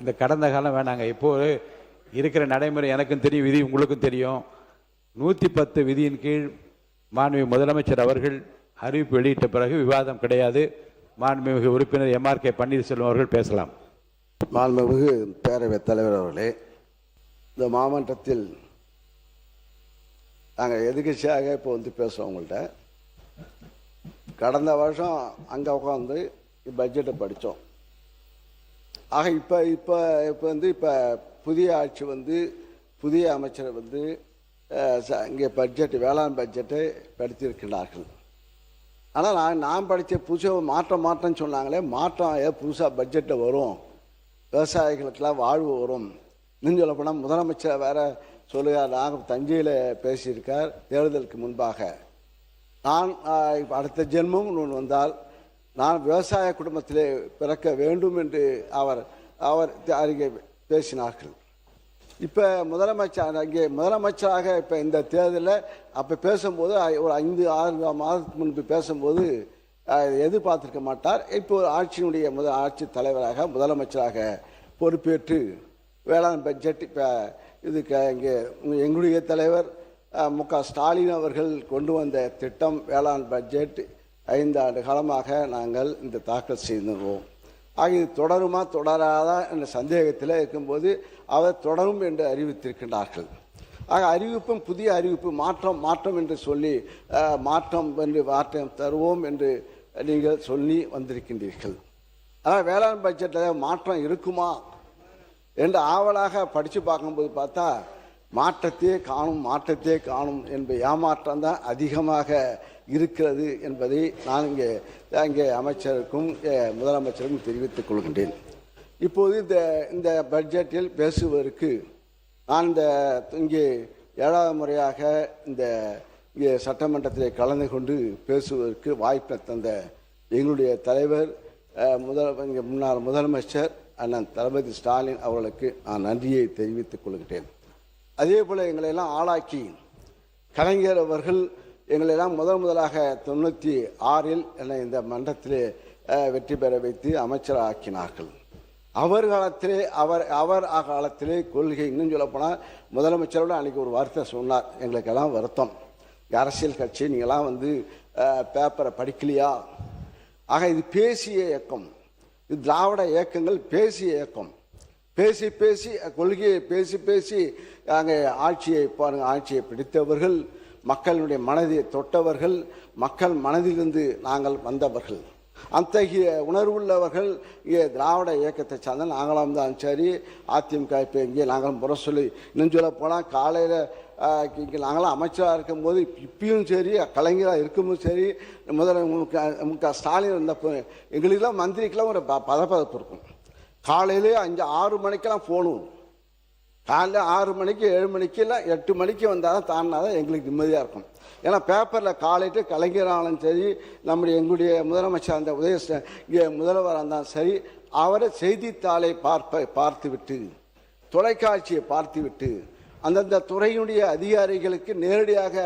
இந்த கடந்த காலம் வேணாங்க. இப்போது இருக்கிற நடைமுறை எனக்கும் தெரியும், விதி உங்களுக்கும் தெரியும். 110 விதியின் கீழ் மாண்புமிகு முதலமைச்சர் அவர்கள் அறிவிப்பு வெளியிட்ட பிறகு விவாதம் கிடையாது. மாண்புமிகு உறுப்பினர் MRK பன்னீர்செல்வம் அவர்கள் பேசலாம். மாண்புமிகு பேரவைத் தலைவர் அவர்களே, இந்த மாமன்றத்தில் நாங்கள் எதிர்கட்சியாக இப்போ பேசுகிறோம் உங்கள்கிட்ட. கடந்த வருஷம் அங்கே உட்காந்து பட்ஜெட்டை படித்தோம். ஆக இப்போ புதிய ஆட்சி புதிய அமைச்சரை இங்கே பட்ஜெட் வேளாண் பட்ஜெட்டை படித்திருக்கிறார்கள். ஆனால் நான் படித்த புதுசாக மாற்றம்னு சொன்னாங்களே, மாற்றம் புதுசாக பட்ஜெட்டில் வரும், விவசாயிகளுக்கெல்லாம் வாழ்வு வரும். இன்னும் சொல்ல போனால் முதலமைச்சர் வேற சொல்லுகிறார். நாங்கள் தஞ்சையில் பேசியிருக்கார் தேர்தலுக்கு முன்பாக. நான் அடுத்த ஜென்மம் ஒன்று வந்தால் நான் விவசாய குடும்பத்திலே பிறக்க வேண்டும் என்று அவர் அறிக்கை பேசினார்கள். இப்போ முதலமைச்சராக இப்போ இந்த தேர்தலில் அப்போ பேசும்போது ஒரு 5-6 மாதத்துக்கு முன்பு பேசும்போது எதிர்பார்த்திருக்க மாட்டார். இப்போ ஆட்சியினுடைய ஆட்சி தலைவராக முதலமைச்சராக பொறுப்பேற்று வேளாண் பட்ஜெட் இப்போ இதுக்கு இங்கே எங்களுடைய தலைவர் மு.க. ஸ்டாலின் அவர்கள் கொண்டு வந்த திட்டம் வேளாண் பட்ஜெட் 5 ஆண்டு காலமாக நாங்கள் இந்த தாக்கல் செய்திருவோம். ஆக இது தொடருமா தொடராதா என்ற சந்தேகத்தில் இருக்கும்போது அவர் தொடரும் என்று அறிவித்திருக்கின்றார்கள். ஆக அறிவிப்பும் புதிய அறிவிப்பு மாற்றம் என்று சொல்லி மாற்றம் தருவோம் என்று நீங்கள் சொல்லி வந்திருக்கின்றீர்கள். ஆனால் வேளாண் பட்ஜெட்டில் மாற்றம் இருக்குமா என்று ஆவலாக படித்து பார்க்கும்போது பார்த்தா மாற்றத்தையே காணும் என்ப ஏமாற்றம் தான் அதிகமாக இருக்கிறது என்பதை நான் இங்கே அமைச்சருக்கும் முதலமைச்சருக்கும் தெரிவித்துக் கொள்கின்றேன். இப்போது இந்த பட்ஜெட்டில் பேசுவதற்கு நான் இங்கே 7வது முறையாக இங்கே சட்டமன்றத்தில் கலந்து கொண்டு பேசுவதற்கு வாய்ப்பை தந்த எங்களுடைய தலைவர் முன்னாள் முதலமைச்சர் அண்ணன் தளபதி ஸ்டாலின் அவர்களுக்கு நான் நன்றியை தெரிவித்துக் கொள்கிறேன். அதே போல் எங்களையெல்லாம் ஆளாக்கி கலைஞர் அவர்கள் எங்களெல்லாம் முதலாக 96இல் என்னை இந்த மன்றத்திலே வெற்றி பெற வைத்து அமைச்சராக்கினார்கள். அவர் காலத்திலே கொள்கை இன்னும் சொல்லப்போனால் முதலமைச்சரோட அன்றைக்கி ஒரு வார்த்தை சொன்னார். எங்களுக்கெல்லாம் வருத்தம், அரசியல் கட்சி நீங்களாம் பேப்பரை படிக்கலையா? ஆக இது பேசிய இயக்கம், இது திராவிட இயக்கங்கள் பேசிய இயக்கம். பேசி கொள்கையை பேசி அங்கே ஆட்சியை பிடித்தவர்கள், மக்களுடைய மனதை தொட்டவர்கள், மக்கள் மனதிலிருந்து நாங்கள் வந்தவர்கள். அத்தகைய உணர்வுள்ளவர்கள் இங்கே திராவிட இயக்கத்தை சார்ந்த நாங்களாம் தான். சரி, அதிமுக இப்போ இங்கே நாங்களும் முறை சொல்லி இன்னும் சொல்ல போனால் காலையில் இங்கே நாங்களாம் அமைச்சராக இருக்கும்போது இப்பயும் சரி, கலைஞராக இருக்கும்போது சரி, மு.க. ஸ்டாலின் இருந்தப்போ எங்களுக்கெல்லாம் மந்திரிக்கெல்லாம் ஒரு பதப்பதப்பு இருக்கும். காலையிலே 5-6 மணிக்கெல்லாம் போகணும். காலையில் 6 மணிக்கு 7 மணிக்கெல்லாம் 8 மணிக்கு வந்தால் தான் தாண்டினாதான் எங்களுக்கு நிம்மதியாக இருக்கும். ஏன்னா பேப்பரில் காலையிட்டு கலைஞராலும் சரி, எங்களுடைய முதலமைச்சர் அந்த இங்கே முதல்வராக இருந்தாலும் சரி, அவரை செய்தித்தாளை பார்த்துவிட்டு, தொலைக்காட்சியை பார்த்துவிட்டு, அந்தந்த துறையினுடைய அதிகாரிகளுக்கு நேரடியாக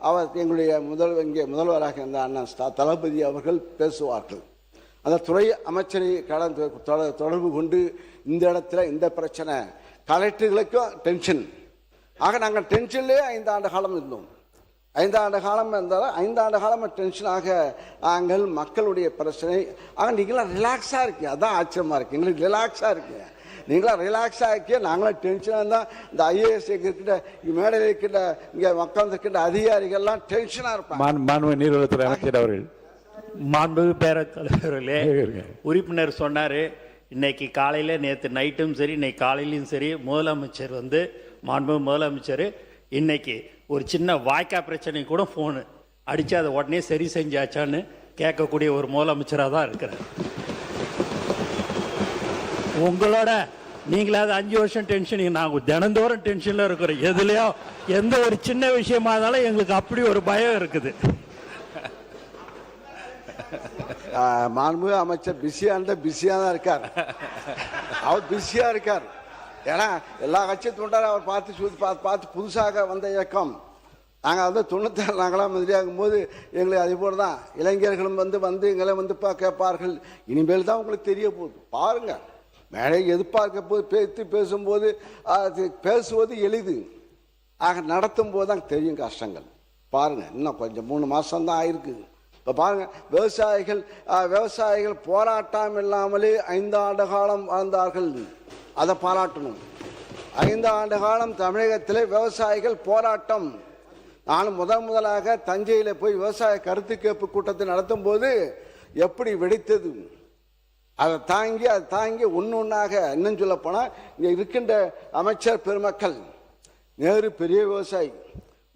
அவர் எங்களுடைய இங்கே முதல்வராக இருந்த அண்ணன் தளபதி அவர்கள் பேசுவார்கள். அந்த துறை அமைச்சரை தொடர்பு கொண்டு இந்த இடத்துல இந்த பிரச்சனை, கலெக்டர்களுக்கும் டென்ஷன். ஆக நாங்கள் டென்ஷன்லேயே 5 ஆண்டு காலம் இருந்தோம். 5 ஆண்டு காலம் இருந்தாலும் 5 ஆண்டு காலம் டென்ஷனாக நாங்கள் மக்களுடைய பிரச்சனை. ஆக நீங்களாம் ரிலாக்ஸாக இருக்கீங்க, அதான் ஆச்சரியமாக இருக்குது. எங்களுக்கு ரிலாக்ஸாக இருக்கீங்க, நீங்களாம் ரிலாக்ஸாக இருக்கீங்க, நாங்களாம் டென்ஷனாக இருந்தால் இந்த IAS இருக்கின்ற மேடையில் இருக்கின்ற இங்கே மக்கள் இருக்கின்ற அதிகாரிகள்லாம் டென்ஷனாக இருப்பாங்க. மாண்புமிகு நீர்வளத்துறை அமைச்சர் அவர்கள். மாண்புமிகு பேரவைத் தலைவர்களே, உறுப்பினர் சொன்னார், இன்னைக்கு காலையில் நேற்று நைட்டும் சரி, இன்னைக்கு காலையிலையும் சரி, முதலமைச்சர் மாண்புமிகு முதலமைச்சர் இன்னைக்கு ஒரு சின்ன வாய்க்கா பிரச்சனை கூட ஃபோனு அடித்து அதை உடனே சரி செஞ்சாச்சான்னு கேட்கக்கூடிய ஒரு முதலமைச்சராக தான் இருக்கிறார். உங்களோட நீங்களாவது 5 வருஷம் டென்ஷன், நாங்கள் தினந்தோறும் டென்ஷனில் இருக்கிறோம். எதுலையோ எந்த ஒரு சின்ன விஷயமா இருந்தாலும் எங்களுக்கு அப்படி ஒரு பயம் இருக்குது. மாண்புமிகு அமைச்சர் பிஸியாக தான் இருக்கார். அவர் பிஸியாக இருக்கார். ஏன்னா எல்லா கட்சியும் தொண்டார அவர் பார்த்து புதுசாக வந்த இயக்கம். நாங்கள் 96 நாங்களாம் மந்திரியாகும் போது எங்களை அதே போல் தான் இளைஞர்களும் வந்து எங்களை கேட்பார்கள். இனிமேல் தான் உங்களுக்கு தெரிய போகுது. பாருங்கள், மேலே எதிர்பார்க்க போது பேசும்போது அது பேசுவது எளிது, ஆக நடத்தும் போது தான் தெரியும் கஷ்டங்கள். பாருங்கள், இன்னும் கொஞ்சம் 3 மாதம்தான் ஆயிருக்கு. இப்போ பாருங்கள், விவசாயிகள் போராட்டம் இல்லாமலே 5 ஆண்டு காலம் வாழ்ந்தார்கள். அதை பாராட்டணும். 5 ஆண்டு காலம் தமிழகத்தில் விவசாயிகள் போராட்டம். நான் முதலாக தஞ்சையில் போய் விவசாய கருத்து கேட்பு கூட்டத்தை நடத்தும் போது எப்படி வெடித்தது, அதை தாங்கி ஒன்னொன்னாக இன்னும் சொல்ல போனால் இங்கே இருக்கின்ற அமைச்சர் பெருமக்கள், நேரு பெரிய விவசாயி,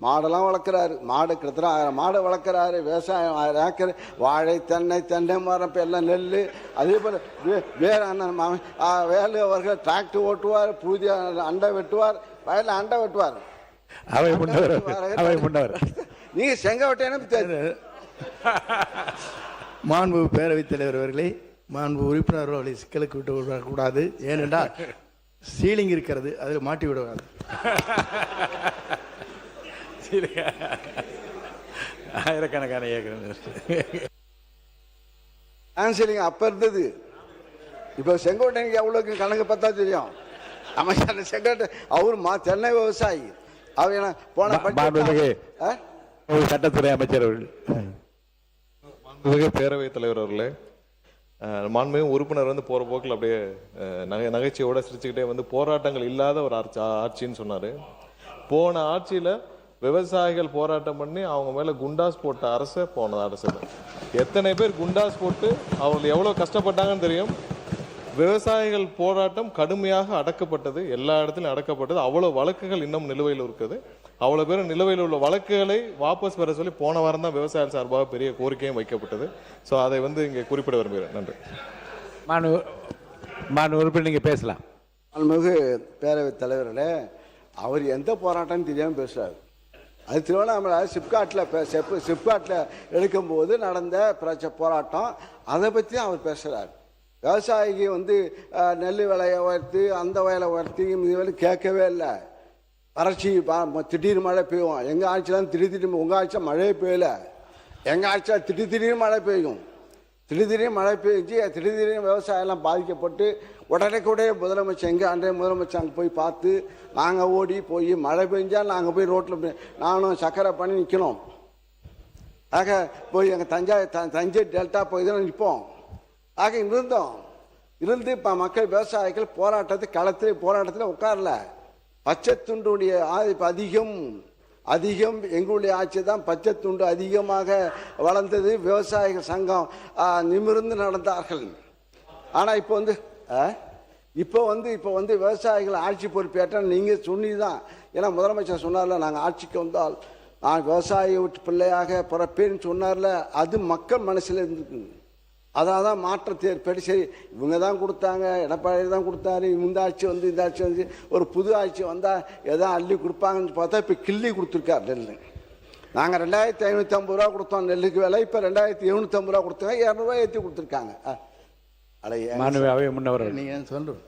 மாடெல்லாம் வளர்க்குறாரு, மாடு கிட்டத்தட்ட 1000 மாடு வளர்க்குறாரு, விவசாயம் 1000 ஏக்கர், வாழை தென்னை மரம் எல்லாம் நெல். அதே போல் வேலு அவர்கள் டிராக்டர் ஓட்டுவார், புதிய அண்டை வெட்டுவார், வயலில் அண்டை வெட்டுவார். நீங்க செங்கோட்டையனும் மாண்பு பேரவைத் தலைவர் அவர்களே, மாண்பு உறுப்பினர் அவர்களை சிக்கலுக்கு விட்டு விடக்கூடாது. ஏனென்றால் சீலிங் இருக்கிறது, அதில் மாட்டி விடுவாங்க. ஆயிரக்கணக்கான ஆன்சரிங் அப்ப இருந்தது. இப்ப செங்கோட்டையனுக்கு எவ்வளவுக்கு கணக்கு பார்த்தா தெரியும். அமைச்சர் செங்கோட்டை அவரு தென்னை விவசாயி. அவர் போன சட்டத்துறை அமைச்சர் பேரவைத் தலைவர் அவர்களே, மாண்புமிகு உறுப்பினர் வந்து போற போக்கில் அப்படியே நகைச்சுவையோட சிரிச்சுக்கிட்டே போராட்டங்கள் இல்லாத ஒரு ஆட்சின்னு சொன்னாரு. போன ஆட்சியில விவசாயிகள் போராட்டம் பண்ணி அவங்க மேல குண்டாஸ் போட்ட அரசு போன அரசு. எத்தனை பேர் குண்டாஸ் போட்டு அவங்க எவ்வளவு கஷ்டப்பட்டாங்கன்னு தெரியும். விவசாயிகள் போராட்டம் கடுமையாக அடக்கப்பட்டது, எல்லா இடத்துலையும் அடக்கப்பட்டது. அவ்வளவு வழக்குகள் இன்னும் நிலுவையில் இருக்குது. அவ்வளவு பேரும் நிலுவையில் உள்ள வழக்குகளை வாபஸ் பெற சொல்லி போன வாரம் தான் விவசாயிகள் சார்பாக பெரிய கோரிக்கையும் வைக்கப்பட்டது. ஸோ அதை இங்கே குறிப்பிட விரும்புகிறேன். நன்றி. உறுப்பினர் நீங்க பேசலாம். மாண்புமிகு பேரவைத் தலைவர்களே, அவர் எந்த போராட்டம் தெரியாமல் பேசுறாரு. அது திருவண்ணாமலை சிப்காட்டில் எடுக்கும்போது நடந்த போராட்டம், அதை பற்றி அவர் பேசுகிறார். விவசாயிக்கு நெல் விலையை உயர்த்தி அந்த வயலை உயர்த்தி இது கேட்கவே இல்லை. வறட்சி திடீர்னு மழை பெய்யும். எங்கள் ஆட்சியெலாம் திடீர்னு, உங்கள் ஆட்சியில் மழையே பெய்யல. எங்கள் ஆட்சியில் திடீர்னு மழை பெய்யும். திடீர்னு மழை பெய்ஞ்சு திடீர்னு விவசாயம்லாம் பாதிக்கப்பட்டு உடனே முதலமைச்சர், எங்கள் அன்றைய முதலமைச்சர் அங்கே போய் பார்த்து நாங்கள் ஓடி போய் மழை பெஞ்சால் நாங்கள் போய் ரோட்டில் நானும் சக்கரை பண்ணி நிற்கணும். ஆக போய் எங்கள் தஞ்சை டெல்டா போய் தான் நிற்போம். ஆக இருந்து இப்போ மக்கள் விவசாயிகள் போராட்டத்தில் உட்காரல. பச்சை துண்டுடைய அதிகம் எங்களுடைய ஆட்சி தான் பச்சை துண்டு அதிகமாக வளர்ந்தது. விவசாயிகள் சங்கம் நிமிர்ந்து நடந்தார்கள். ஆனால் இப்போ விவசாயிகள் ஆட்சி பொறுப்பேற்றால் நீங்கள் சொன்னீதான். ஏன்னா முதலமைச்சர் சொன்னார்ல, நாங்கள் ஆட்சிக்கு வந்தால் நான் விவசாய வீட்டு பிள்ளையாக பிறப்பேன்னு சொன்னார்ல, அது மக்கள் மனசில் இருந்துருக்கு. அதனால தான் மாற்றத்தை ஏற்பட்டு, சரி இவங்க தான் கொடுத்தாங்க, எடப்பாடி தான் கொடுத்தாரு, இந்த ஆட்சி வந்து ஒரு புது ஆட்சி வந்தால் எதாவது அள்ளி கொடுப்பாங்கன்னு பார்த்தா இப்போ கிள்ளி கொடுத்துருக்கார் நெல். நாங்கள் 2550 ரூபா கொடுத்தோம் நெல்லுக்கு விலை, இப்போ 2750 ரூபா கொடுத்தாங்க, 200 ரூபாய் ஏற்றி கொடுத்துருக்காங்க. நீங்கள் சொல்கிறோம்.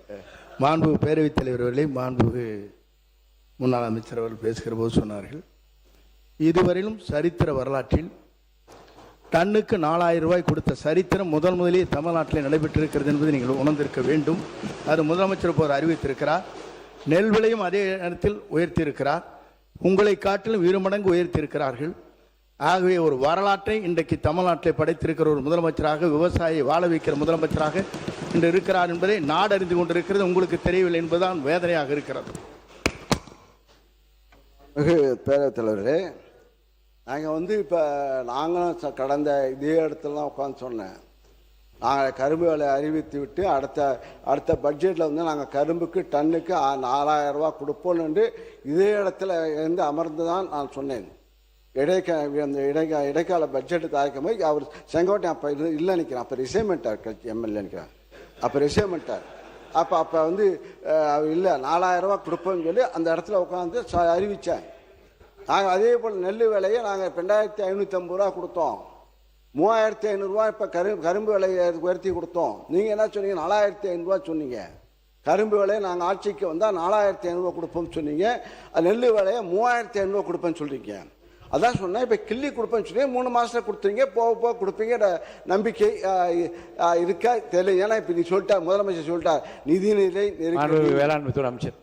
மாண்பு பேரவைத் தலைவர் அவர்களே, மாண்பு முன்னாள் அமைச்சர் அவர்கள் பேசுகிற போது சொன்னார்கள், இதுவரையிலும் சரித்திர வரலாற்றில் டன்னுக்கு 4000 ரூபாய் கொடுத்த சரித்திரம் முதலிலே தமிழ்நாட்டில் நடைபெற்றிருக்கிறது என்பதை நீங்கள் உணர்ந்திருக்க வேண்டும். அது முதலமைச்சர் போர் அறிவித்திருக்கிறார். நெல் விலையும் அதே நேரத்தில் உயர்த்தியிருக்கிறார். உங்களை காட்டிலும் 2 மடங்கு உயர்த்தியிருக்கிறார்கள். ஆகவே ஒரு வரலாற்றை இன்றைக்கு தமிழ்நாட்டில் படைத்திருக்கிற ஒரு முதலமைச்சராக, விவசாயியை வாழ வைக்கிற முதலமைச்சராக இன்று இருக்கிறார் என்பதை நாடு அறிந்து கொண்டிருக்கிறது. உங்களுக்கு தெரியவில்லை என்பதுதான் வேதனையாக இருக்கிறது. பேரவைத் தலைவரே, நாங்கள் இப்போ நாங்களும் கடந்த இதே இடத்துல தான் உட்காந்து சொன்னேன். நாங்கள் கரும்பு விலை அறிவித்து விட்டு அடுத்த பட்ஜெட்டில் நாங்கள் கரும்புக்கு டன்னுக்கு 4000 ரூபா கொடுப்போம்னு இதே இடத்துல இருந்து அமர்ந்து தான் நான் சொன்னேன். இடைக்கால பட்ஜெட்டு தயாரிக்கும் போது அவர் செங்கோட்டை அப்போ இல்லை நினைக்கிறேன், அப்போ ரிசைமெண்ட்டார் எம்எல்ஏ நினைக்கிறேன், அப்போ ரிசைமெண்ட்டார். அப்போ அவர் இல்லை 4000 ரூபா கொடுப்போம்னு சொல்லி அந்த இடத்துல உட்காந்து அறிவித்தேன். நாங்கள் அதே போல் நெல் விலையை நாங்கள் 2550 ரூபா கொடுத்தோம். 3500 ரூபா இப்போ கரும்பு விலையை உயர்த்தி கொடுத்தோம். நீங்கள் என்ன சொன்னீங்க? 4500 ரூபா சொன்னீங்க. கரும்பு விலையை நாங்கள் ஆட்சிக்கு வந்தால் 4500 ரூபா கொடுப்போம்னு சொன்னீங்க. நெல் விலையை 3500 ரூபா கொடுப்பேன்னு சொல்லியிருக்கேன். அதான் சொன்னேன். இப்போ கிள்ளி கொடுப்பேன்னு சொல்லி 3 மாசத்துல கொடுத்துருங்க, போக போக கொடுப்பீங்க நம்பிக்கை இருக்கா தெரியல. ஏன்னா இப்போ நீ சொல்லிட்டா, முதலமைச்சர் சொல்லிட்டா நிதிநிலை மாண்புமிகு வேளாண்மை துறை அமைச்சர்.